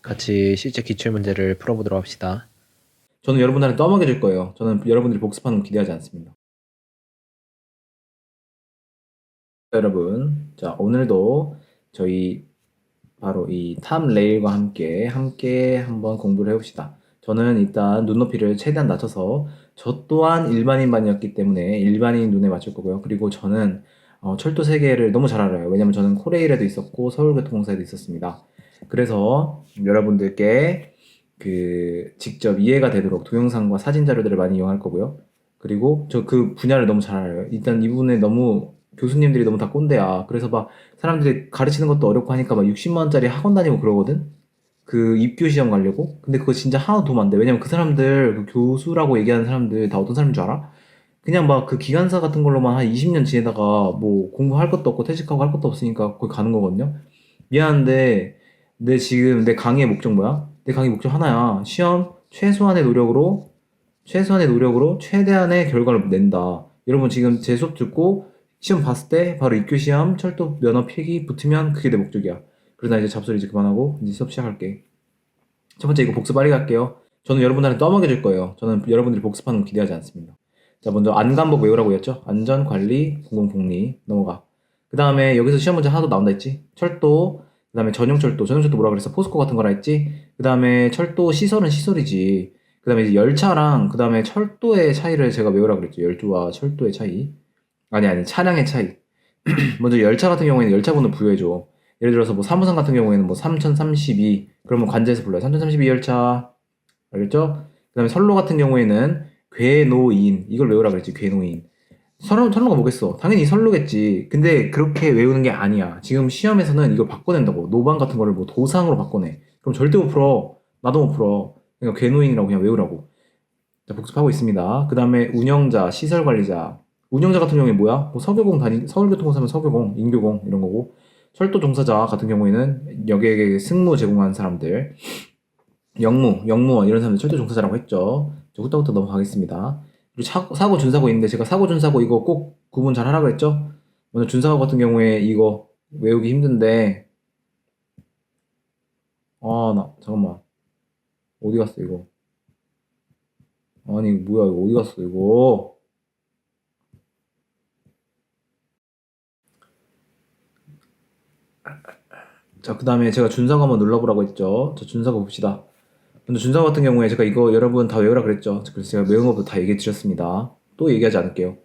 같이 실제 기출문제를 풀어보도록 합시다. 저는 여러분들한테 떠먹여줄 거예요. 저는 여러분들이 복습하는 거 기대하지 않습니다. 여러분, 자, 오늘도 저희 바로 이 탑레일과 함께 한번 공부를 해봅시다. 저는 일단 눈높이를 최대한 낮춰서 저 또한 일반인반이었기 때문에 일반인 눈에 맞출 거고요. 그리고 저는 철도 세계를 너무 잘 알아요. 왜냐면 저는 코레일에도 있었고 서울교통공사에도 있었습니다. 그래서 여러분들께 직접 이해가 되도록 동영상과 사진 자료들을 많이 이용할 거고요. 그리고 저 그 분야를 너무 잘 알아요. 일단 이 부분에 너무 교수님들이 너무 다 꼰대야. 그래서 막 사람들이 가르치는 것도 어렵고 하니까 막 60만 원짜리 학원 다니고 그러거든. 그 입교 시험 가려고. 근데 그거 진짜 하나도 도움 안 돼. 왜냐면 그 사람들 그 교수라고 얘기하는 사람들 다 어떤 사람인 줄 알아? 그냥 막 그 기관사 같은 걸로만 한 20년 지내다가 뭐 공부할 것도 없고 퇴직하고 할 것도 없으니까 거기 가는 거거든요. 미안한데 내 강의의 목적 뭐야? 내 강의 목적 하나야. 시험 최소한의 노력으로 최대한의 결과를 낸다. 여러분 지금 제 수업 듣고 시험 봤을 때 바로 입교 시험 철도 면허 필기 붙으면 그게 내 목적이야. 그래서 나 이제 잡소리 이제 그만하고 이제 수업 시작할게. 첫 번째 이거 복습 빨리 갈게요. 저는 여러분들한테 떠먹여줄 거예요. 저는 여러분들이 복습하는 거 기대하지 않습니다. 자, 먼저 안간복 외우라고 했죠? 안전관리, 공공복리 넘어가. 그 다음에 여기서 시험 문제 하나도 나온다 했지? 철도, 그 다음에 전용철도 뭐라 그랬어? 포스코 같은 거라 했지? 그 다음에 철도 시설은 시설이지. 그 다음에 이제 열차랑 그 다음에 철도의 차이를 제가 외우라 그랬죠. 열도와 철도의 차이. 아니, 차량의 차이. 먼저 열차 같은 경우에는 열차번호 부여해줘. 예를 들어서 뭐 3호선 같은 경우에는 뭐 3032, 그러면 관제에서 불러요. 3032 열차. 알겠죠? 그 다음에 선로 같은 경우에는 궤노인. 이걸 외우라 그랬지, 궤노인. 선로가 뭐겠어? 당연히 선로겠지. 근데 그렇게 외우는 게 아니야. 지금 시험에서는 이걸 바꿔낸다고. 노방 같은 거를 뭐 도상으로 바꿔내. 그럼 절대 못 풀어. 나도 못 풀어. 그러니까 궤노인이라고 그냥 외우라고. 자, 복습하고 있습니다. 그 다음에 운영자, 시설관리자. 운영자 같은 경우에 뭐야? 뭐 서울교통공사면 서교공, 인교공 이런 거고. 철도 종사자 같은 경우에는 여기에 승무 제공하는 사람들. 영무원 이런 사람들 철도 종사자라고 했죠. 저 후딱후딱 넘어가겠습니다. 그리고 사고, 준사고 있는데 제가 사고, 준사고 이거 꼭 구분 잘 하라고 했죠. 먼저 준사고 같은 경우에 이거 외우기 힘든데 나 잠깐만 어디 갔어 이거. 아니 뭐야 이거 어디 갔어 이거. 자, 그 다음에 제가 준사고 한번 눌러보라고 했죠. 저 준사고 봅시다. 먼저 준사고 같은 경우에 제가 이거 여러분 다 외우라 그랬죠. 그래서 제가 외운 것도 다 얘기해 드렸습니다. 또 얘기하지 않을게요.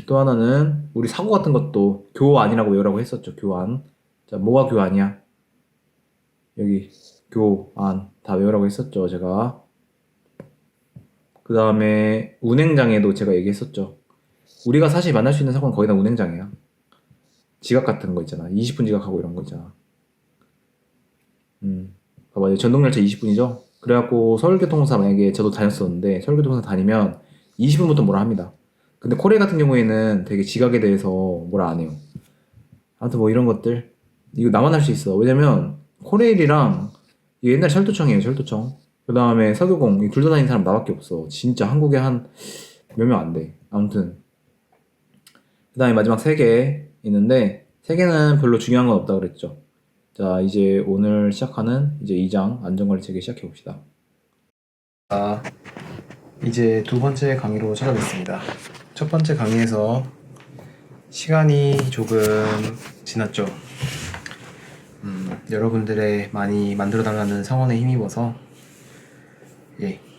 또 하나는 우리 사고 같은 것도 교환이라고 외우라고 했었죠. 교환. 자, 뭐가 교환이야? 여기 교환 다 외우라고 했었죠. 제가. 그 다음에 운행장애도 제가 얘기했었죠. 우리가 사실 만날 수 있는 사고는 거의 다 운행장애야. 지각 같은 거 있잖아. 20분 지각하고 이런 거 있잖아. 봐봐, 전동열차 20분이죠? 그래갖고 서울교통공사 만약에 저도 다녔었는데 서울교통공사 다니면 20분부터 뭐라 합니다. 근데 코레일 같은 경우에는 되게 지각에 대해서 뭐라 안 해요. 아무튼 뭐 이런 것들 이거 나만 할 수 있어. 왜냐면 코레일이랑 이게 옛날 철도청이에요. 철도청. 그 다음에 석유공 둘 다 다니는 사람 나밖에 없어. 진짜 한국에 한 몇 명 안 돼. 아무튼 그 다음에 마지막 3개 있는데 3개는 별로 중요한 건 없다 그랬죠. 자, 이제 오늘 시작하는 이제 2장 안전관리 체계 시작해 봅시다. 자, 이제 두 번째 강의로 찾아뵙습니다. 첫 번째 강의에서 시간이 조금 지났죠. 여러분들의 많이 만들어달라는 성원에 힘입어서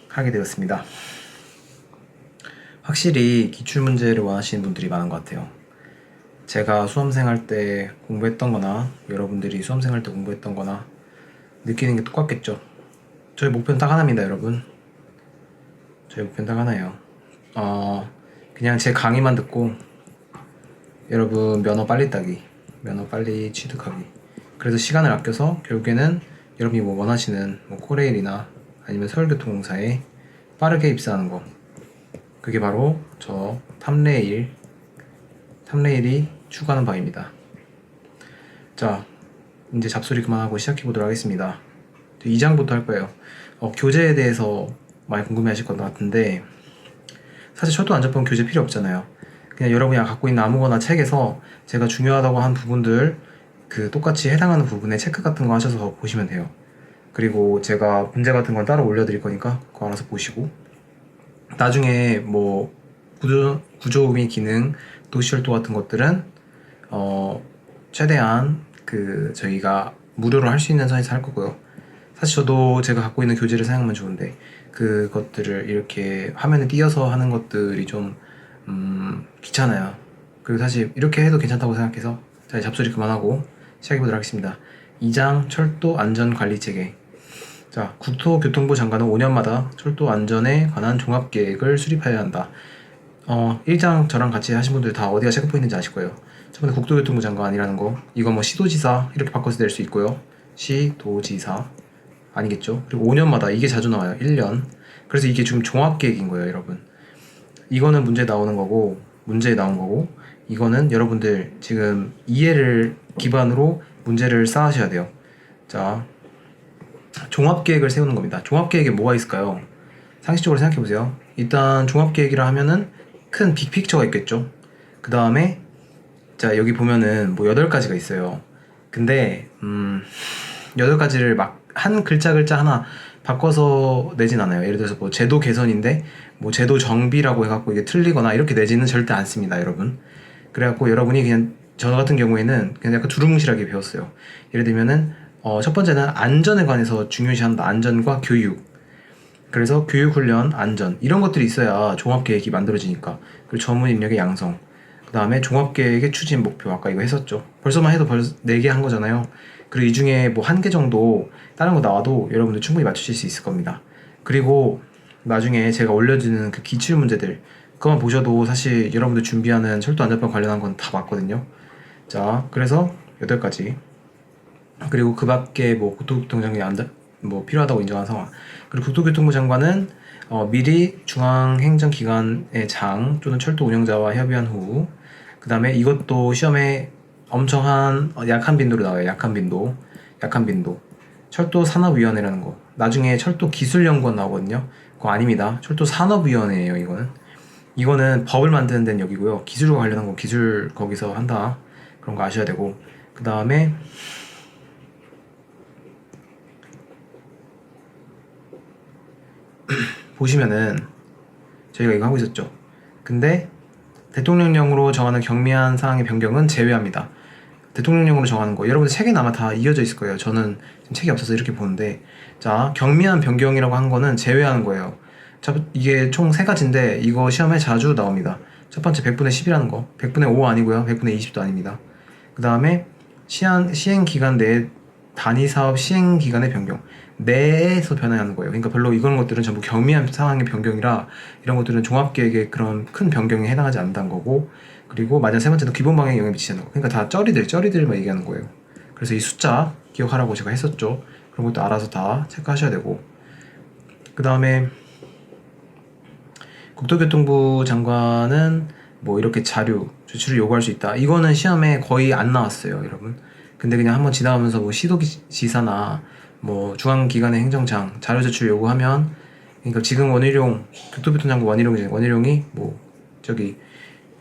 하게 되었습니다. 확실히 기출문제를 원하시는 분들이 많은 것 같아요. 제가 수험생활 때 공부했던 거나 여러분들이 수험생활 때 공부했던 거나 느끼는 게 똑같겠죠. 저희 목표는 딱 하나입니다, 여러분. 저희 목표는 딱 하나예요. 그냥 제 강의만 듣고 여러분 면허 빨리 따기, 면허 빨리 취득하기. 그래서 시간을 아껴서 결국에는 여러분이 뭐 원하시는 뭐 코레일이나 아니면 서울교통공사에 빠르게 입사하는 거. 그게 바로 저 탑레일이 추구하는 바입니다. 자, 이제 잡소리 그만하고 시작해보도록 하겠습니다. 2장부터 할 거예요. 교재에 대해서 많이 궁금해 하실 것 같은데 사실 철도 안전법 교재 필요 없잖아요. 그냥 여러분이 갖고 있는 아무거나 책에서 제가 중요하다고 한 부분들 그 똑같이 해당하는 부분에 체크 같은 거 하셔서 보시면 돼요. 그리고 제가 문제 같은 건 따로 올려드릴 거니까 그거 알아서 보시고, 나중에 뭐 구조 및 기능, 도시철도 같은 것들은 최대한 그 저희가 무료로 할 수 있는 선에서 할 거고요. 사실 저도 제가 갖고 있는 교재를 사용하면 좋은데 그것들을 이렇게 화면에 띄어서 하는 것들이 좀 귀찮아요. 그리고 사실 이렇게 해도 괜찮다고 생각해서, 자, 잡소리 그만하고 시작해 보도록 하겠습니다. 2장 철도 안전 관리 체계. 자, 국토교통부 장관은 5년마다 철도 안전에 관한 종합 계획을 수립해야 한다. 1장 저랑 같이 하신 분들 다 어디가 체크포인트인지 아실 거예요. 첫 번째 국토교통부 장관이라는 거, 이거 뭐 시도지사 이렇게 바꿔서 낼 수 있고요. 시도지사 아니겠죠. 그리고 5년마다 이게 자주 나와요. 1년. 그래서 이게 지금 종합계획인 거예요, 여러분. 이거는 문제에 나온 거고, 이거는 여러분들 지금 이해를 기반으로 문제를 쌓으셔야 돼요. 자, 종합계획을 세우는 겁니다. 종합계획에 뭐가 있을까요? 상식적으로 생각해 보세요. 일단 종합계획이라 하면은 큰 빅픽처가 있겠죠. 그 다음에 자, 여기 보면은 뭐 8가지가 있어요. 근데 8가지를 막 한 글자 하나 바꿔서 내진 않아요. 예를 들어서 뭐 제도 개선인데 뭐 제도 정비라고 해갖고 이게 틀리거나 이렇게 내지는 절대 않습니다, 여러분. 그래갖고 여러분이 그냥 저 같은 경우에는 그냥 약간 두루뭉실하게 배웠어요. 예를 들면은 첫 번째는 안전에 관해서 중요시한다. 안전과 교육. 그래서 교육, 훈련, 안전 이런 것들이 있어야 종합계획이 만들어지니까. 그리고 전문 인력의 양성. 그 다음에 종합계획의 추진 목표. 아까 이거 했었죠. 벌써만 해도 벌써 4개 한 거잖아요. 그리고 이 중에 뭐 1개 정도 다른 거 나와도 여러분들 충분히 맞추실 수 있을 겁니다. 그리고 나중에 제가 올려주는 그 기출 문제들, 그것만 보셔도 사실 여러분들 준비하는 철도 안전법 관련한 건 다 맞거든요. 자, 그래서 8가지. 그리고 그 밖에 뭐 국토교통장관이 뭐 필요하다고 인정한 상황. 그리고 국토교통부 장관은 미리 중앙행정기관의 장 또는 철도 운영자와 협의한 후, 그 다음에 이것도 시험에 엄청 약한 빈도로 나와요. 약한 빈도. 철도 산업위원회라는 거. 나중에 철도 기술연구원 나오거든요. 그거 아닙니다. 철도 산업위원회예요, 이거는 법을 만드는 데는 여기고요. 기술과 관련한 거, 기술 거기서 한다. 그런 거 아셔야 되고. 그 다음에 보시면은 저희가 이거 하고 있었죠. 근데 대통령령으로 정하는 경미한 사항의 변경은 제외합니다. 대통령령으로 정하는 거 여러분들 책에 아마 다 이어져 있을 거예요. 저는 지금 책이 없어서 이렇게 보는데, 자, 경미한 변경이라고 한 거는 제외하는 거예요. 자, 이게 총 3가지인데 이거 시험에 자주 나옵니다. 첫 번째 100분의 10이라는 거, 100분의 5 아니고요, 100분의 20도 아닙니다. 그 다음에 시행기간 내 단위사업 시행기간의 변경, 내에서 변화하는 거예요. 그러니까 별로 이런 것들은 전부 경미한 상황의 변경이라 이런 것들은 종합계획의 그런 큰 변경에 해당하지 않는다는 거고, 그리고 마지막 3번째는 기본 방향에 영향을 미치지 않는 거. 그러니까 다 쩌리들만 얘기하는 거예요. 그래서 이 숫자 기억하라고 제가 했었죠. 그런 것도 알아서 다 체크하셔야 되고, 그 다음에 국토교통부 장관은 뭐 이렇게 자료 제출을 요구할 수 있다. 이거는 시험에 거의 안 나왔어요, 여러분. 근데 그냥 한번 지나가면서 뭐 시도지사나 뭐 중앙기관의 행정장 자료 제출 요구하면, 그러니까 지금 교토교통장관 원희룡이 뭐 저기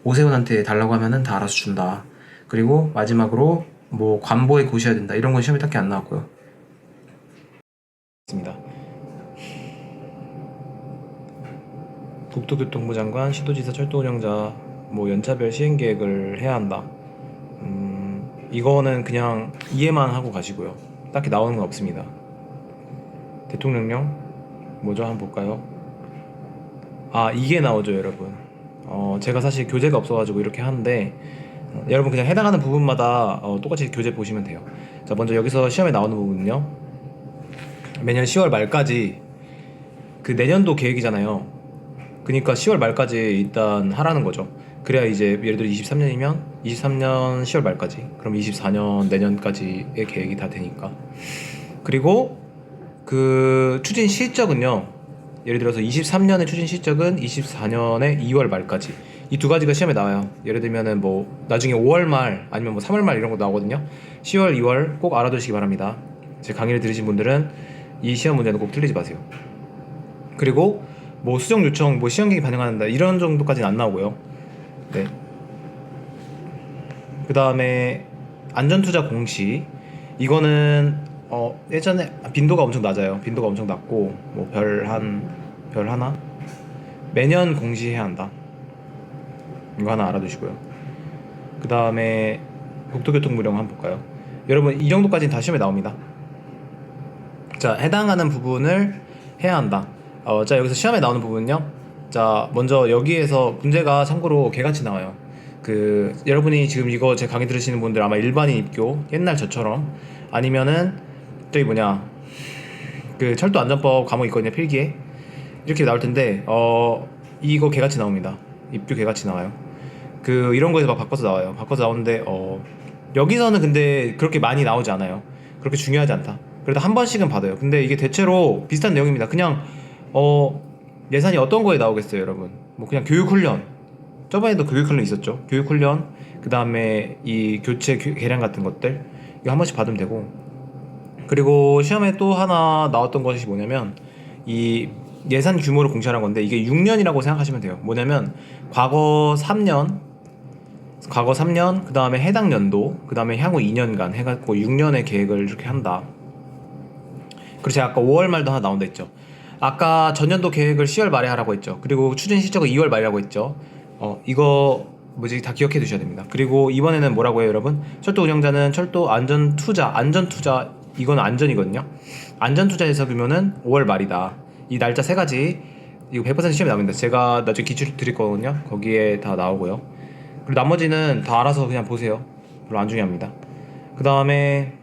오세훈한테 달라고 하면은 다 알아서 준다. 그리고 마지막으로 뭐 관보에 고셔야 된다. 이런 건 시험에 딱히 안 나왔고요. 있습니다. 국토교통부 장관, 시도지사, 철도운영자 뭐 연차별 시행계획을 해야 한다. 이거는 그냥 이해만 하고 가시고요. 딱히 나오는 건 없습니다. 대통령령 뭐죠? 한번 볼까요? 아, 이게 나오죠, 여러분. 제가 사실 교재가 없어가지고 이렇게 하는데, 여러분 그냥 해당하는 부분마다 똑같이 교재 보시면 돼요. 자, 먼저 여기서 시험에 나오는 부분은요, 매년 10월 말까지, 그 내년도 계획이잖아요. 그러니까 10월 말까지 일단 하라는 거죠. 그래야 이제 예를 들어 23년이면 23년 10월 말까지, 그럼 24년 내년까지의 계획이 다 되니까. 그리고 그 추진 실적은요, 예를 들어서 23년의 추진 실적은 24년의 2월 말까지, 이 2가지가 시험에 나와요. 예를 들면은 뭐 나중에 5월 말 아니면 뭐 3월 말 이런 거 나오거든요. 10월, 2월 꼭 알아두시기 바랍니다. 제 강의를 들으신 분들은 이 시험 문제는 꼭 틀리지 마세요. 그리고 뭐 수정 요청, 뭐 시험계획 반영한다 이런 정도까지는 안 나오고요. 네. 그 다음에 안전투자 공시 이거는 예전에 빈도가 엄청 낮아요. 빈도가 엄청 낮고 뭐 별 하나 매년 공시해야 한다. 이거 하나 알아두시고요. 그 다음에 국토교통부령 한번 볼까요? 여러분 이 정도까지는 다 시험에 나옵니다. 자, 해당하는 부분을 해야 한다. 자, 여기서 시험에 나오는 부분은요. 자, 먼저 여기에서 문제가 참고로 개같이 나와요. 여러분이 지금 이거 제 강의 들으시는 분들 아마 일반인 입교 옛날 저처럼 아니면은 저기 철도 안전법 과목 있거든요, 필기에. 이렇게 나올 텐데 이거 개같이 나옵니다. 입교 개같이 나와요. 이런 거에서 막 바꿔서 나와요. 바꿔서 나오는데 여기서는 근데 그렇게 많이 나오지 않아요. 그렇게 중요하지 않다. 그래도 한 번씩은 받아요. 근데 이게 대체로 비슷한 내용입니다. 그냥 예산이 어떤 거에 나오겠어요, 여러분? 뭐 그냥 교육훈련. 저번에도 교육훈련 있었죠. 교육훈련, 그 다음에 이 교체 개량 같은 것들 이거 한 번씩 받으면 되고. 그리고 시험에 또 하나 나왔던 것이 뭐냐면 이 예산 규모를 공시하는 건데 이게 6년이라고 생각하시면 돼요. 뭐냐면 과거 3년, 그 다음에 해당 연도, 그 다음에 향후 2년간 해갖고 6년의 계획을 이렇게 한다. 그리고 제가 아까 5월 말도 하나 나온다 했죠. 아까 전년도 계획을 10월 말에 하라고 했죠. 그리고 추진 실적을 2월 말이라고 했죠. 이거 다 기억해 두셔야 됩니다. 그리고 이번에는 뭐라고 해요, 여러분? 철도 운영자는 철도 안전투자 이건 안전이거든요. 안전투자에서 그러면은 5월 말이다. 이 날짜 세 가지 이거 100% 시험에 나옵니다. 제가 나중에 기출 드릴 거거든요. 거기에 다 나오고요. 그리고 나머지는 다 알아서 그냥 보세요. 별로 안 중요합니다. 그 다음에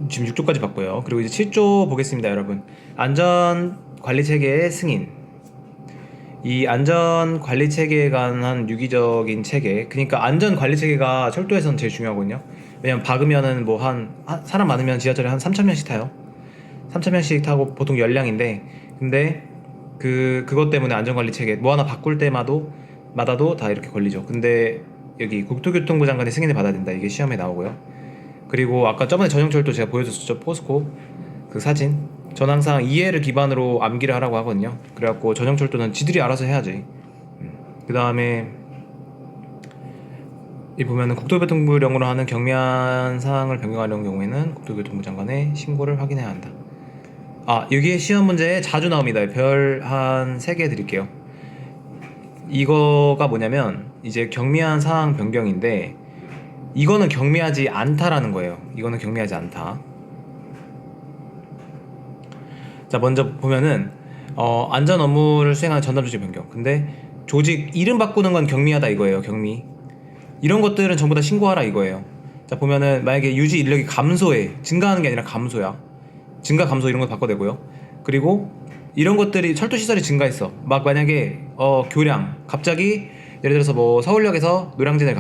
지금 6조까지 봤고요. 그리고 이제 7조 보겠습니다, 여러분. 안전관리체계의 승인. 이 안전관리체계에 관한 유기적인 체계. 그러니까 안전관리체계가 철도에서는 제일 중요하거든요. 왜냐면 박으면은 사람 많으면 지하철에 한 3,000명씩 타요. 3,000명씩 타고 보통 열량인데, 근데 그것 때문에 안전관리체계 뭐 하나 바꿀 때마다도 다 이렇게 걸리죠. 근데 여기 국토교통부 장관의 승인을 받아야 된다. 이게 시험에 나오고요. 그리고 아까 저번에 전용철도 제가 보여줬었죠. 포스코 사진. 전 항상 이해를 기반으로 암기를 하라고 하거든요. 그래갖고 전용철도는 지들이 알아서 해야지. 그 다음에 이 보면은 국토교통부령으로 하는 경미한 사항을 변경하려는 경우에는 국토교통부 장관의 신고를 확인해야 한다. 여기에 시험 문제에 자주 나옵니다. 별 한 3개 드릴게요. 이거가 뭐냐면 이제 경미한 사항 변경인데 이거는 경미하지 않다라는 거예요. 이거는 경미하지 않다. 자, 먼저 보면은 안전 업무를 수행하는 전담 조직 변경. 근데 조직 이름 바꾸는 건 경미하다 이거예요. 경미. 이런 것들은 전부 다 신고하라 이거예요. 자, 보면은 만약에 유지 인력이 감소해. 증가하는 게 아니라 감소야. 증가 감소 이런 거 바꿔도 되고요. 그리고 이런 것들이 철도 시설이 증가했어. 막 만약에 교량 갑자기 예를 들어서 뭐 서울역에서 노량진을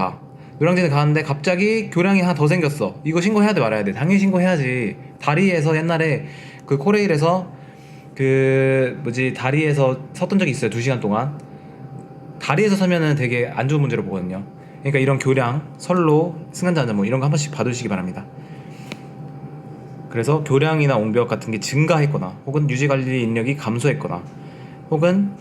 가는데 갑자기 교량이 하나 더 생겼어. 이거 신고해야 돼 말아야 돼? 당연히 신고해야지. 다리에서 옛날에 코레일에서 다리에서 섰던 적이 있어요. 2시간 동안. 다리에서 서면은 되게 안 좋은 문제로 보거든요. 그러니까 이런 교량, 선로, 승강자 안전 이런 거 한 번씩 봐두시기 바랍니다. 그래서 교량이나 옹벽 같은 게 증가했거나 혹은 유지관리 인력이 감소했거나 혹은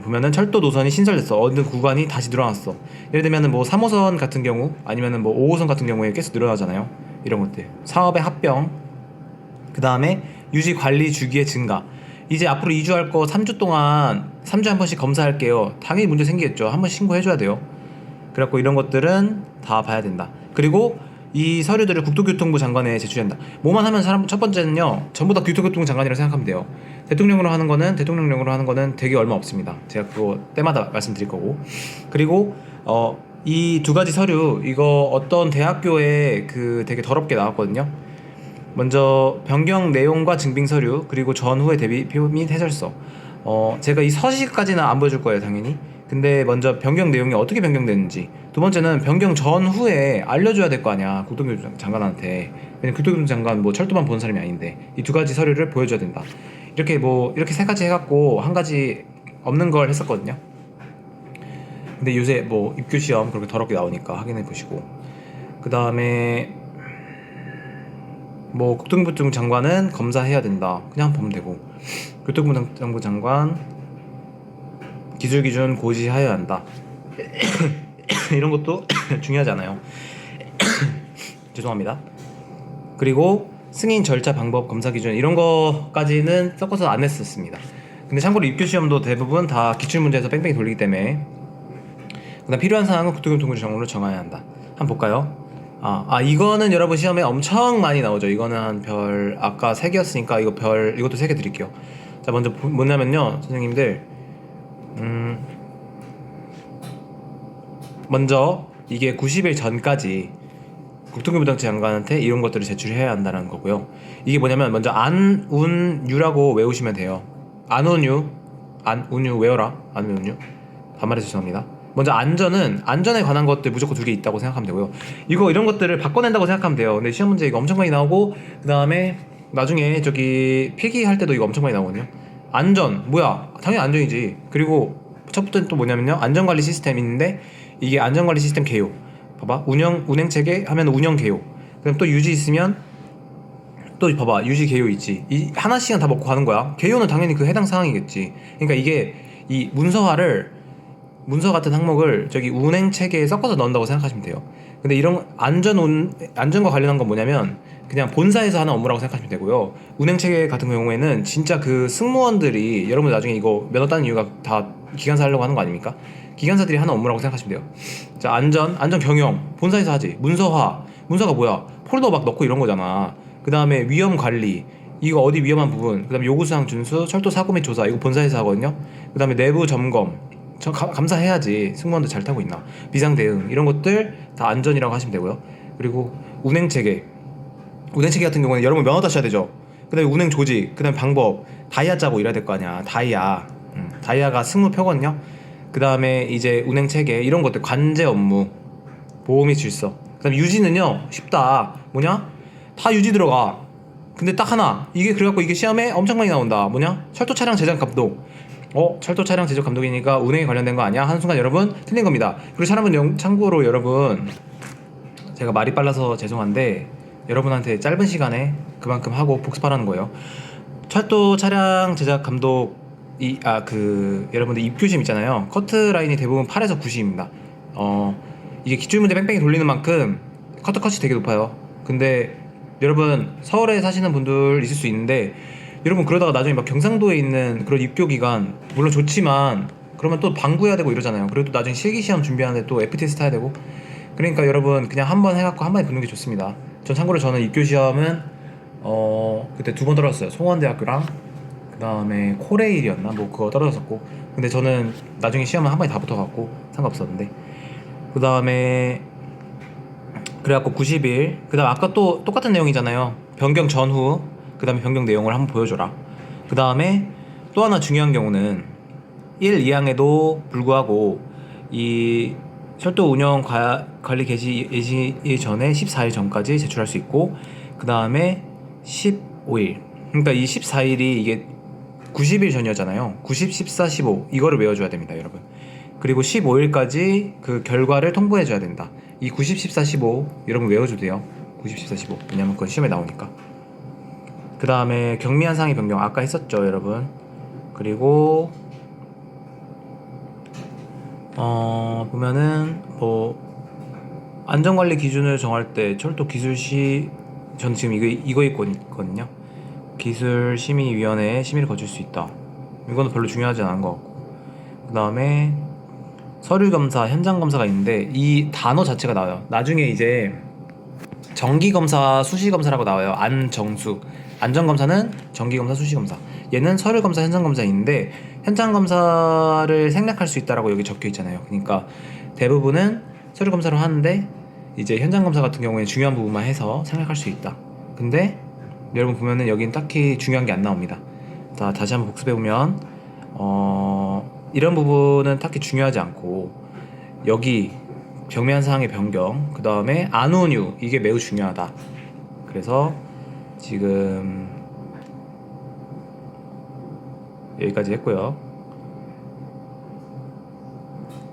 보면은 철도 노선이 신설됐어. 어느 구간이 다시 늘어났어. 예를 들면은 뭐 3호선 같은 경우 아니면은 뭐 5호선 같은 경우에 계속 늘어나잖아요. 이런 것들. 사업의 합병. 그 다음에 유지관리 주기의 증가. 이제 앞으로 2주 할 거 3주 동안 3주에 한 번씩 검사할게요. 당연히 문제 생기겠죠. 한 번씩 신고해줘야 돼요. 그래갖고 이런 것들은 다 봐야 된다. 그리고 이 서류들을 국토교통부 장관에 제출한다. 뭐만 하면 첫 번째는요. 전부 다 국토교통부 장관이라고 생각하면 돼요. 대통령령으로 하는 거는 되게 얼마 없습니다. 제가 그거 때마다 말씀드릴 거고. 그리고 이 2가지 서류 이거 어떤 대학교에 되게 더럽게 나왔거든요. 먼저 변경 내용과 증빙 서류 그리고 전후의 대비표 및 해설서. 제가 이 서식까지는 안 보여줄 거예요, 당연히. 근데 먼저 변경 내용이 어떻게 변경됐는지. 두 번째는 변경 전후에 알려줘야 될 거 아니야, 국토교통부 장관한테. 왜냐면 국토교통부 장관 뭐 철도만 보는 사람이 아닌데 이 2가지 서류를 보여줘야 된다. 이렇게 3가지 해갖고 한 가지 없는 걸 했었거든요. 근데 요새 뭐 입교 시험 그렇게 더럽게 나오니까 확인해 보시고. 그 다음에 뭐 국토교통부 장관은 검사해야 된다. 그냥 보면 되고. 교통부 장관 기술기준 고시하여야 한다. 이런 것도 중요하지 않아요. 죄송합니다. 그리고 승인 절차 방법 검사 기준 이런 거까지는 섞어서 안 했었습니다. 근데 참고로 입교시험도 대부분 다 기출문제에서 뺑뺑이 돌리기 때문에 그다음 필요한 사항은 국토교통부 정보로 정해야 한다. 한번 볼까요? 이거는 여러분 시험에 엄청 많이 나오죠. 이거는 한 별 아까 3개였으니까 이것도 3개 드릴게요. 자, 먼저 뭐냐면요 선생님들 먼저 이게 90일 전까지 국토교통부 장관한테 이런 것들을 제출해야 한다는 거고요. 이게 뭐냐면 먼저 안운유라고 외우시면 돼요. 안운유 외워라. 안운유 반말해서 죄송합니다. 먼저 안전에 관한 것들 무조건 2개 있다고 생각하면 되고요. 이런 것들을 바꿔낸다고 생각하면 돼요. 근데 시험 문제 이거 엄청 많이 나오고 그 다음에 나중에 저기 필기할 때도 이거 엄청 많이 나오거든요. 안전 뭐야? 당연히 안전이지. 그리고 첫 번째는 또 뭐냐면요 안전관리 시스템이 있는데 이게 안전관리 시스템 개요. 봐봐 운행체계 하면 운영 개요. 그럼 또 유지 있으면 또 봐봐 유지 개요 있지. 이 하나씩은 다 먹고 가는 거야. 개요는 당연히 그 해당 사항이겠지. 그러니까 이게 이 문서 같은 항목을 저기 운행 체계에 섞어서 넣는다고 생각하시면 돼요. 근데 이런 안전과 관련한 건 뭐냐면 그냥 본사에서 하는 업무라고 생각하시면 되고요. 운행 체계 같은 경우에는 진짜 그 승무원들이 여러분 나중에 이거 면허 따는 이유가 다 기관사 하려고 하는 거 아닙니까? 기관사들이 하는 업무라고 생각하시면 돼요. 자, 안전 경영 본사에서 하지. 문서가 뭐야? 폴더 막 넣고 이런 거잖아. 그 다음에 위험 관리 이거 어디 위험한 부분, 그 다음에 요구사항 준수, 철도 사고 및 조사 이거 본사에서 하거든요. 그 다음에 내부 점검 감사해야지 승무원들 잘 타고 있나, 비상 대응 이런 것들 다 안전이라고 하시면 되고요. 그리고 운행체계 같은 경우는 여러분 면허 따셔야 되죠. 그 다음에 운행 조직, 그 다음에 방법 다이아 짜고 이래야 될 거 아니야. 다이아가 승무표거든요. 그 다음에 이제 운행체계 이런 것들 관제 업무 보호 및 질서. 그 다음에 유지는요 쉽다. 뭐냐 다 유지 들어가. 근데 딱 하나 이게 그래갖고 이게 시험에 엄청 많이 나온다. 뭐냐 철도 차량 제작 감독. 철도 차량 제작 감독이니까 운행에 관련된 거 아니야? 한순간 여러분 틀린 겁니다. 그리고 참고로 여러분 제가 말이 빨라서 죄송한데 여러분한테 짧은 시간에 그만큼 하고 복습하라는 거예요. 철도 차량 제작 감독 여러분들 입교시험 있잖아요. 커트라인이 대부분 8에서 90입니다. 이게 기출문제 뺑뺑이 돌리는 만큼 커트컷이 되게 높아요. 근데 여러분 서울에 사시는 분들 있을 수 있는데 여러분 그러다가 나중에 막 경상도에 있는 그런 입교기관 물론 좋지만 그러면 또 방구해야 되고 이러잖아요. 그래도 나중에 실기시험 준비하는데 또 FTS 타야 되고 그러니까 여러분 그냥 한 번 해갖고 한 번에 붙는 게 좋습니다. 참고로 저는 입교시험은 그때 2번 떨어졌어요. 송원대학교랑 그 다음에 코레일이었나 뭐 그거 떨어졌었고 근데 저는 나중에 시험은 한 번에 다 붙어갖고 상관없었는데 그 다음에 그래갖고 90일 그 다음 아까 또 똑같은 내용이잖아요. 변경 전후 그 다음에 변경 내용을 한번 보여줘라. 그 다음에 또 하나 중요한 경우는 1, 2항에도 불구하고 이 철도 운영 관리 개시 예시 전에 14일 전까지 제출할 수 있고 그 다음에 15일 그러니까 이 14일이 이게 90일 전이었잖아요. 90, 14, 15 이거를 외워줘야 됩니다 여러분. 그리고 15일까지 그 결과를 통보해줘야 된다. 이 90, 14, 15 여러분 외워줘도 돼요. 90, 14, 15 왜냐면 그건 시험에 나오니까. 그 다음에 경미한 상의 변경 아까 했었죠 여러분. 그리고 보면은 뭐 안전관리 기준을 정할 때 철도 기술시 전 지금 이거 있거든요. 기술심의위원회에 심의를 거칠 수 있다. 이거는 별로 중요하지 않은 것 같고 그 다음에 서류검사, 현장검사가 있는데 이 단어 자체가 나와요. 나중에 이제 정기검사, 수시검사라고 나와요. 안전검사는 정기검사, 수시검사. 얘는 서류검사, 현장검사인데 현장검사를 생략할 수 있다라고 여기 적혀 있잖아요. 그러니까 대부분은 서류검사로 하는데 이제 현장검사 같은 경우에 중요한 부분만 해서 생략할 수 있다. 근데 여러분 보면은 여긴 딱히 중요한 게 안 나옵니다. 자, 다시 한번 복습해보면 이런 부분은 딱히 중요하지 않고 여기 경미한 사항의 변경 그 다음에 안운유 이게 매우 중요하다. 그래서 지금 여기까지 했고요.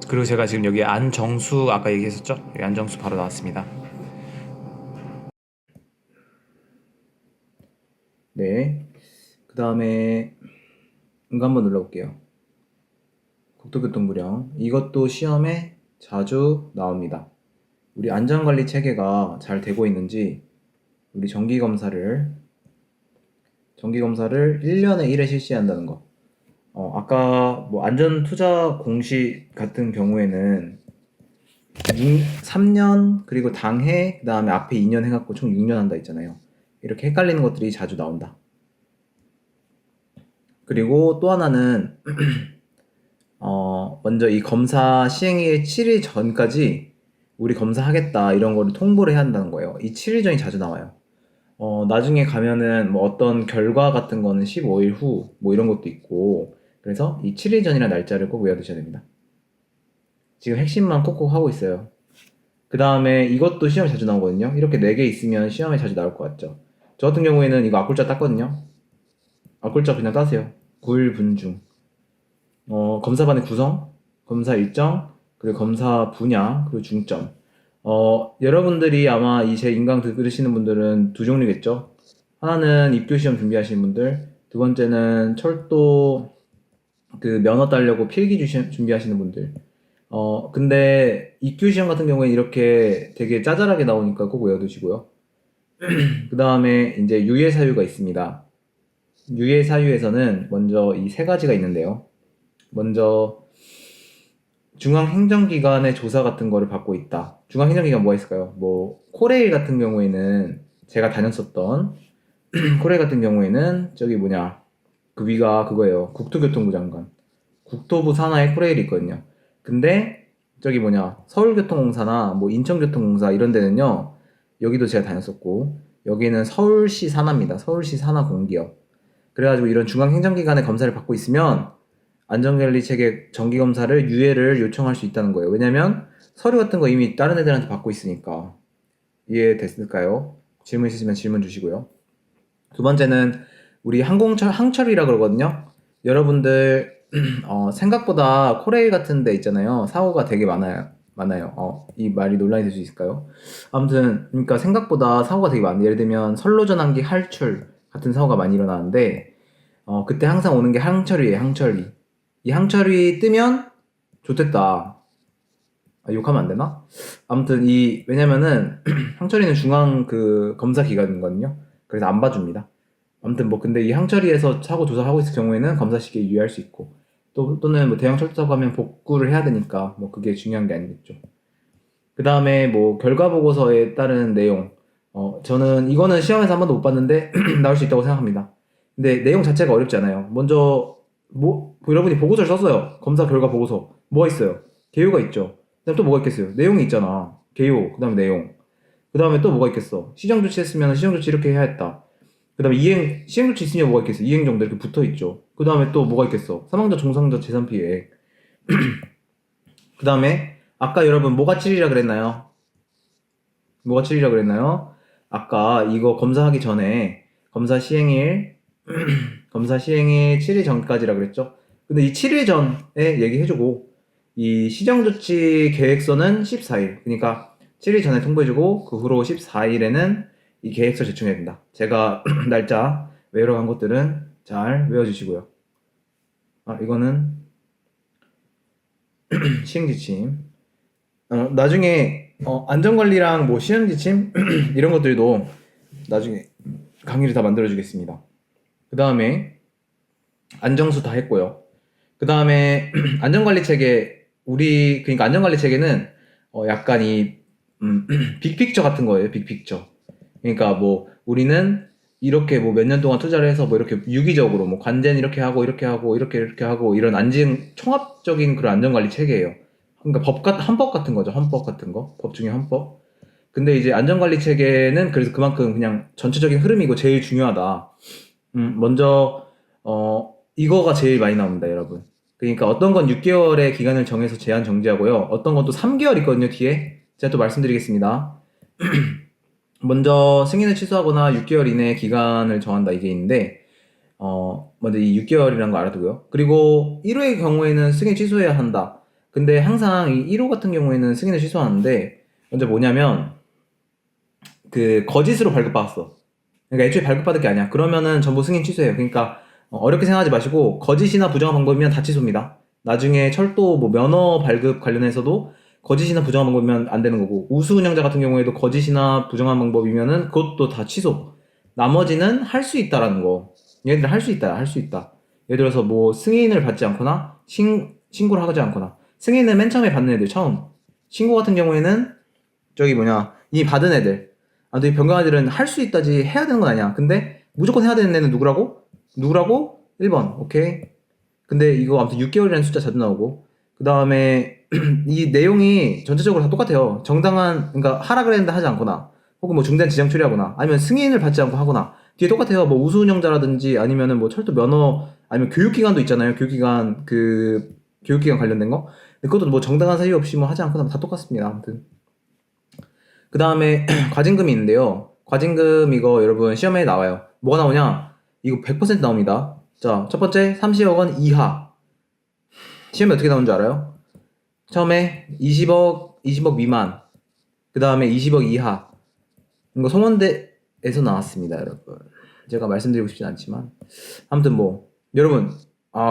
그리고 제가 지금 여기 안정수 아까 얘기했었죠? 여기 안정수 바로 나왔습니다. 네. 그 다음에 이거 한번 눌러볼게요. 국토교통부령 이것도 시험에 자주 나옵니다. 우리 안전관리 체계가 잘 되고 있는지 우리 정기검사를 1년에 1회 실시한다는 거. 아까 뭐 안전투자 공시 같은 경우에는 3년 그리고 당해 그 다음에 앞에 2년 해갖고 총 6년 한다 했잖아요. 이렇게 헷갈리는 것들이 자주 나온다. 그리고 또 하나는 먼저 이 검사 시행일 7일 전까지 우리 검사하겠다 이런 거를 통보를 해야 한다는 거예요. 이 7일 전이 자주 나와요. 나중에 가면은 뭐 어떤 결과 같은 거는 15일 후 뭐 이런 것도 있고, 그래서 이 7일 전이라는 날짜를 꼭 외워두셔야 됩니다. 지금 핵심만 콕콕 하고 있어요. 그 다음에 이것도 시험에 자주 나오거든요. 이렇게 4개 있으면 시험에 자주 나올 것 같죠. 저 같은 경우에는 이거 앞글자 땄거든요. 앞글자 그냥 따세요. 구일분중. 검사반의 구성, 검사 일정, 그리고 검사 분야, 그리고 중점. 여러분들이 아마 이 제 인강 들으시는 분들은 두 종류겠죠. 하나는 입교시험 준비하시는 분들, 두 번째는 철도 그 면허 따려고 필기 준비하시는 분들. 근데 입교시험 같은 경우에 이렇게 되게 짜잘하게 나오니까 꼭 외워두시고요. 그 다음에 이제 유예사유가 있습니다. 유예사유에서는 먼저 이 세 가지가 있는데요. 먼저 중앙행정기관의 조사 같은 거를 받고 있다. 중앙행정기관 뭐가 있을까요? 뭐 코레일 같은 경우에는 제가 다녔었던 코레일 같은 경우에는 저기 뭐냐 그 위가 그거예요. 국토교통부 장관. 국토부 산하에 코레일이 있거든요. 근데 저기 뭐냐 서울교통공사나 뭐 인천교통공사 이런 데는요, 여기도 제가 다녔었고 여기는 서울시 산하입니다. 서울시 산하 공기업. 그래가지고 이런 중앙행정기관의 검사를 받고 있으면 안전관리체계 정기검사를 유예를 요청할 수 있다는 거예요. 왜냐면 서류 같은 거 이미 다른 애들한테 받고 있으니까. 이해됐을까요? 질문 있으시면 질문 주시고요. 두 번째는 우리 항철이라 그러거든요. 여러분들 생각보다 코레일 같은 데 있잖아요. 사고가 되게 많아요. 이 말이 논란이 될 수 있을까요? 아무튼 그러니까 생각보다 사고가 되게 많아요. 예를 들면 선로전환기 할출 같은 사고가 많이 일어나는데 그때 항상 오는 게 항철이에요. 항철이. 이 항철이 뜨면 좋댔다. 욕하면 안 되나? 아무튼 왜냐면은 항철이는 중앙 그 검사 기관이거든요. 그래서 안 봐줍니다. 아무튼 뭐 근데 이 항철이에서 사고 조사를 하고 있을 경우에는 검사 시기에 유예할 수 있고, 또는 뭐 대형 철도사고 하면 복구를 해야 되니까 뭐 그게 중요한 게 아니겠죠. 그 다음에 뭐 결과 보고서에 따른 내용. 저는 이거는 시험에서 한 번도 못 봤는데 나올 수 있다고 생각합니다. 근데 내용 자체가 어렵지 않아요. 먼저 여러분이 보고서를 썼어요. 검사 결과 보고서. 뭐가 있어요? 개요가 있죠. 그다음 또 뭐가 있겠어요? 내용이 있잖아. 개요, 그 다음에 내용. 그 다음에 또 뭐가 있겠어? 시정조치 했으면 시정조치 이렇게 해야 했다. 그 다음에 시행조치 있으면 뭐가 있겠어? 이행정도 이렇게 붙어 있죠. 그 다음에 또 뭐가 있겠어? 사망자, 종상자, 재산피해. 그 다음에 아까 여러분 뭐가 7이라 그랬나요? 뭐가 7이라 그랬나요? 아까 이거 검사하기 전에 검사 시행일 7일 전까지라 그랬죠. 근데 이 7일 전에 얘기해주고 이 시정조치 계획서는 14일. 그러니까 7일 전에 통보해주고 그 후로 14일에는 이 계획서 제출해야 된다. 제가 날짜 외우러 간 것들은 잘 외워주시고요. 이거는 시행지침. 나중에 안전관리랑 뭐 시행지침 이런 것들도 나중에 강의를 다 만들어주겠습니다. 그 다음에 안정수 다 했고요. 그 다음에 안전관리체계 그러니까 안전관리체계는 약간 빅픽처 같은 거예요. 빅픽처. 그러니까 뭐 우리는 이렇게 뭐 몇 년 동안 투자를 해서 뭐 이렇게 유기적으로 뭐 관제는 이렇게 하고 이렇게 하고 이렇게 하고 이런 총합적인 그런 안전관리 체계예요. 그러니까 헌법 같은 거죠. 헌법 같은 거. 법 중에 헌법. 근데 이제 안전관리 체계는 그래서 그만큼 그냥 전체적인 흐름이고 제일 중요하다. 먼저 이거가 제일 많이 나옵니다, 여러분. 그러니까 어떤 건 6개월의 기간을 정해서 제한 정지하고요. 어떤 건 또 3개월 있거든요, 뒤에. 제가 또 말씀드리겠습니다. 먼저 승인을 취소하거나 6개월 이내 기간을 정한다, 이게 있는데 먼저 이 6개월이라는 거 알아두고요. 그리고 1호의 경우에는 승인 취소해야 한다. 근데 항상 이 1호 같은 경우에는 승인을 취소하는데 먼저 뭐냐면 그 거짓으로 발급받았어. 그러니까 애초에 발급받을 게 아니야. 그러면은 전부 승인 취소해요. 그러니까 어렵게 생각하지 마시고 거짓이나 부정한 방법이면 다 취소입니다. 나중에 철도 뭐 면허 발급 관련해서도 거짓이나 부정한 방법이면 안 되는 거고, 우수 운영자 같은 경우에도 거짓이나 부정한 방법이면은 그것도 다 취소. 나머지는 할 수 있다라는 거. 얘들 할 수 있다, 할 수 있다. 예를 들어서 뭐 승인을 받지 않거나 신고를 하지 않거나, 승인을 맨 처음에 받는 애들 처음, 신고 같은 경우에는 저기 뭐냐 이미 받은 애들, 아무튼 이 변경 애들은 할 수 있다지 해야 되는 건 아니야. 근데 무조건 해야 되는 애는 누구라고? 1번. 오케이. 근데 이거 아무튼 6개월이라는 숫자 자주 나오고, 그 다음에 이 내용이 전체적으로 다 똑같아요. 정당한, 그러니까 하라 그랬는데 하지 않거나, 혹은 뭐 중대한 지정 처리하거나, 아니면 승인을 받지 않고 하거나, 뒤에 똑같아요. 뭐 우수 운영자라든지 아니면은 뭐 철도 면허, 아니면 교육기관도 있잖아요. 교육기관 관련된 거. 근데 그것도 뭐 정당한 사유 없이 뭐 하지 않거나 다 똑같습니다. 아무튼. 그 다음에 과징금이 있는데요. 과징금 이거 여러분 시험에 나와요. 뭐가 나오냐? 이거 100% 나옵니다. 자, 첫 번째 30억 원 이하. 시험에 어떻게 나오는 줄 알아요? 처음에 20억 미만. 그 다음에 20억 이하. 이거 송원대에서 나왔습니다, 여러분. 제가 말씀드리고 싶진 않지만. 아무튼 뭐, 여러분,